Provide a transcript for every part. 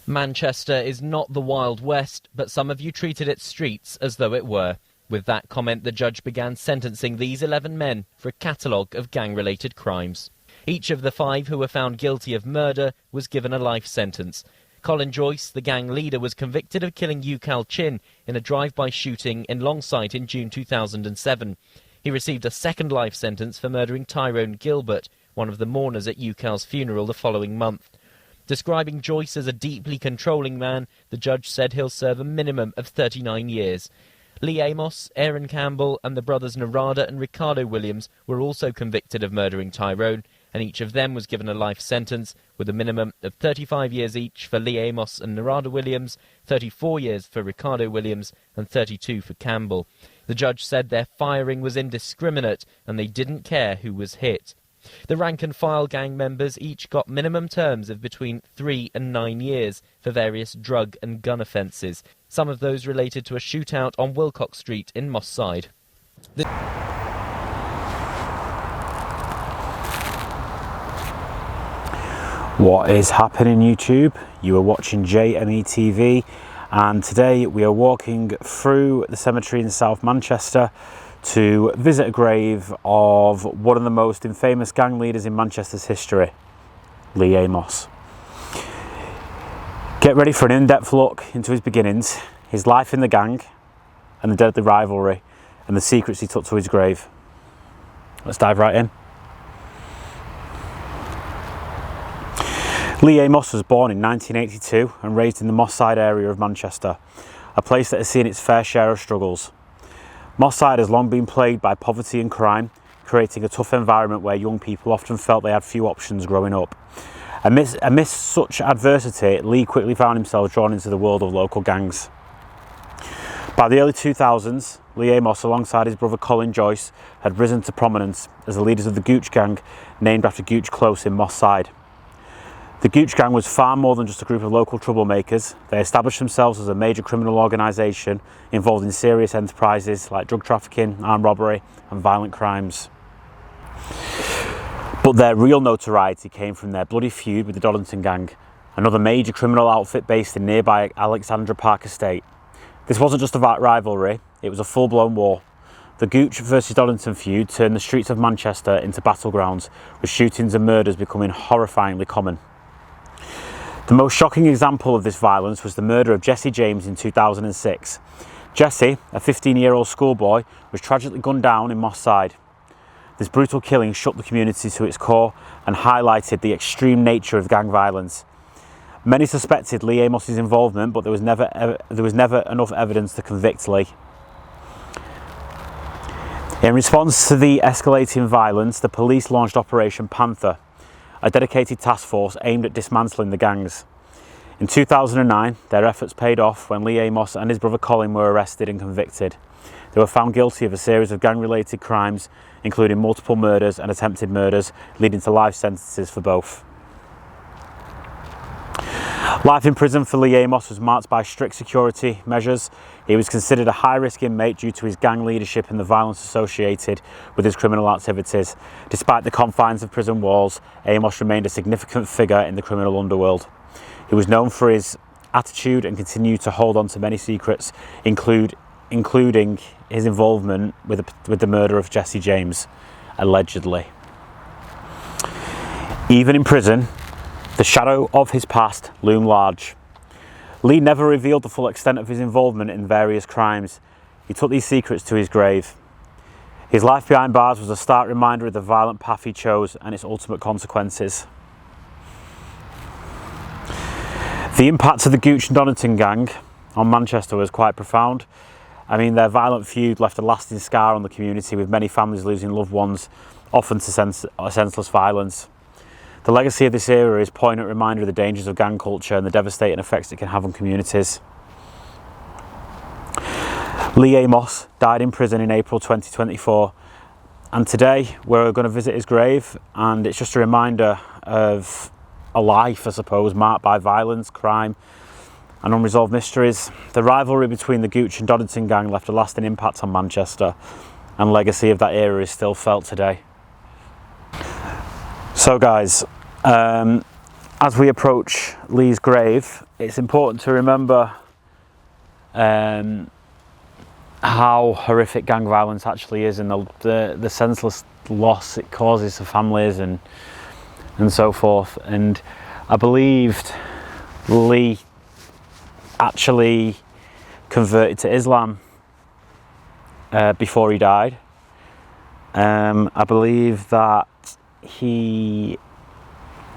Manchester is not the Wild West, but some of you treated its streets as though it were. With that comment, the judge began sentencing these 11 men for a catalogue of gang-related crimes. Each of the 5 who were found guilty of murder was given a life sentence. Colin Joyce, the gang leader, was convicted of killing Ukal Chin in a drive-by shooting in Longsight in June 2007. He received a second life sentence for murdering Tyrone Gilbert, one of the mourners at Ukal's funeral the following month. Describing Joyce as a deeply controlling man, the judge said he'll serve a minimum of 39 years. Lee Amos, Aaron Campbell and the brothers Narada and Ricardo Williams were also convicted of murdering Tyrone, and each of them was given a life sentence, with a minimum of 35 years each for Lee Amos and Narada Williams, 34 years for Ricardo Williams and 32 for Campbell. The judge said their firing was indiscriminate and they didn't care who was hit. The rank-and-file gang members each got minimum terms of between 3 and 9 years for various drug and gun offences, some of those related to a shootout on Wilcox Street in Moss Side. What is happening, YouTube? You are watching JME-TV, and today we are walking through the cemetery in South Manchester to visit a grave of one of the most infamous gang leaders in Manchester's history, Lee Amos. Get ready for an in-depth look into his beginnings, his life in the gang, and the deadly rivalry, and the secrets he took to his grave. Let's dive right in. Lee Amos was born in 1982 and raised in the Moss Side area of Manchester, a place that has seen its fair share of struggles. Moss Side has long been plagued by poverty and crime, creating a tough environment where young people often felt they had few options growing up. Amidst such adversity, Lee quickly found himself drawn into the world of local gangs. By the early 2000s, Lee Amos, alongside his brother Colin Joyce, had risen to prominence as the leaders of the Gooch Gang, named after Gooch Close in Moss Side. The Gooch Gang was far more than just a group of local troublemakers. They established themselves as a major criminal organisation involved in serious enterprises like drug trafficking, armed robbery and violent crimes. But their real notoriety came from their bloody feud with the Doddington Gang, another major criminal outfit based in nearby Alexandra Park estate. This wasn't just about rivalry, it was a full-blown war. The Gooch versus Doddington feud turned the streets of Manchester into battlegrounds, with shootings and murders becoming horrifyingly common. The most shocking example of this violence was the murder of Jesse James in 2006. Jesse, a 15-year-old schoolboy, was tragically gunned down in Moss Side. This brutal killing shook the community to its core and highlighted the extreme nature of gang violence. Many suspected Lee Amos's involvement, but there was never enough evidence to convict Lee. In response to the escalating violence, the police launched Operation Panther, a dedicated task force aimed at dismantling the gangs. In 2009, their efforts paid off when Lee Amos and his brother Colin were arrested and convicted. They were found guilty of a series of gang-related crimes, including multiple murders and attempted murders, leading to life sentences for both. Life in prison for Lee Amos was marked by strict security measures. He was considered a high-risk inmate due to his gang leadership and the violence associated with his criminal activities. Despite the confines of prison walls, Amos remained a significant figure in the criminal underworld. He was known for his attitude and continued to hold on to many secrets, including his involvement with the murder of Jesse James, allegedly. Even in prison, the shadow of his past loomed large. Lee never revealed the full extent of his involvement in various crimes. He took these secrets to his grave. His life behind bars was a stark reminder of the violent path he chose and its ultimate consequences. The impact of the Gooch and Doddington Gang on Manchester was quite profound. I mean, their violent feud left a lasting scar on the community, with many families losing loved ones, often to senseless violence. The legacy of this era is a poignant reminder of the dangers of gang culture and the devastating effects it can have on communities. Lee Amos died in prison in April 2024, and today we're going to visit his grave, and it's just a reminder of a life, I suppose, marked by violence, crime and unresolved mysteries. The rivalry between the Gooch and Doddington Gang left a lasting impact on Manchester, and the legacy of that era is still felt today. So guys, I as we approach Lee's grave, it's important to remember how horrific gang violence actually is, and the senseless loss it causes to families and so forth. And I believed Lee actually converted to Islam before he died. I believe that he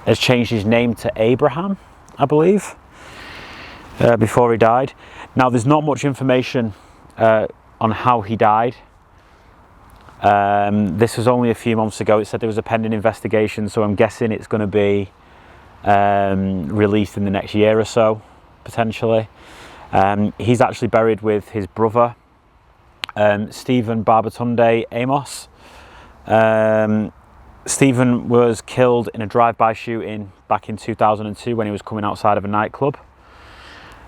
has changed his name to Abraham, I believe, before he died. Now, there's not much information on how he died. This was only a few months ago. It said there was a pending investigation, so I'm guessing it's going to be released in the next year or so, potentially. He's actually buried with his brother, Stephen Barbatunde Amos. Stephen was killed in a drive-by shooting back in 2002 when he was coming outside of a nightclub.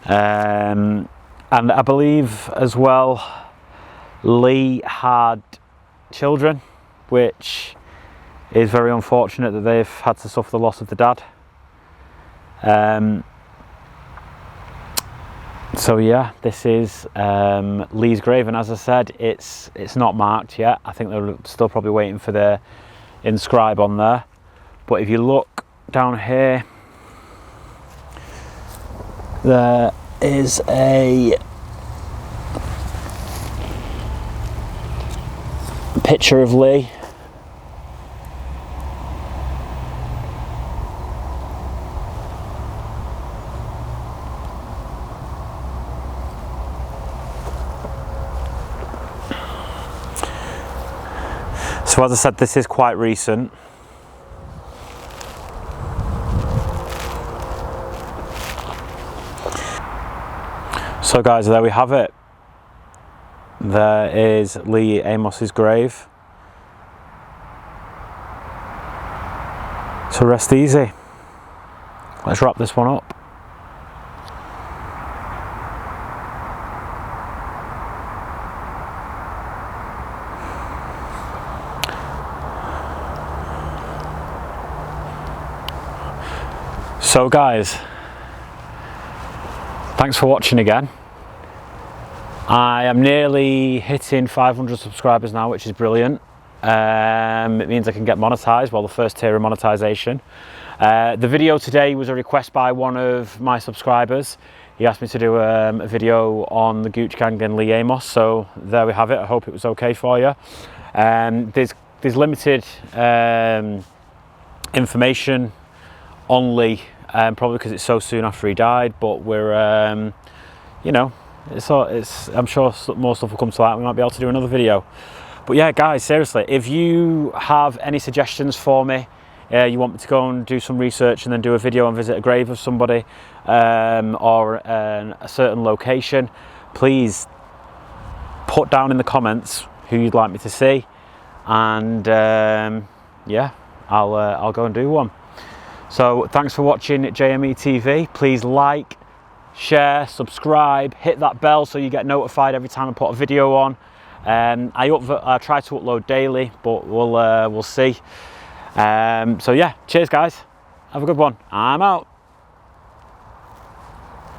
And I believe as well Lee had children, which is very unfortunate that they've had to suffer the loss of the dad. So yeah, this is Lee's grave, and as I said, it's not marked yet. I think they're still probably waiting for their inscribe on there. But if you look down here, there is a picture of Lee. So as I said, this is quite recent. So guys, there we have it. There is Lee Amos's grave. So rest easy. Let's wrap this one up. So guys, thanks for watching again. I am nearly hitting 500 subscribers now, which is brilliant. It means I can get monetized, well, the first tier of monetization. The video today was a request by one of my subscribers. He asked me to do a video on the Gooch Gang and Lee Amos, so there we have it. I hope it was okay for you. There's limited information on Lee, probably because it's so soon after he died, but we're, you know, I'm sure more stuff will come to light. We might be able to do another video. But yeah, guys, seriously, if you have any suggestions for me, you want me to go and do some research and then do a video and visit a grave of somebody, or a certain location, please put down in the comments who you'd like me to see, and yeah, I'll go and do one. So thanks for watching JME-TV. Please like, share, subscribe, hit that bell so you get notified every time I put a video on. I try to upload daily, but we'll see. So yeah, cheers guys, have a good one. I'm out.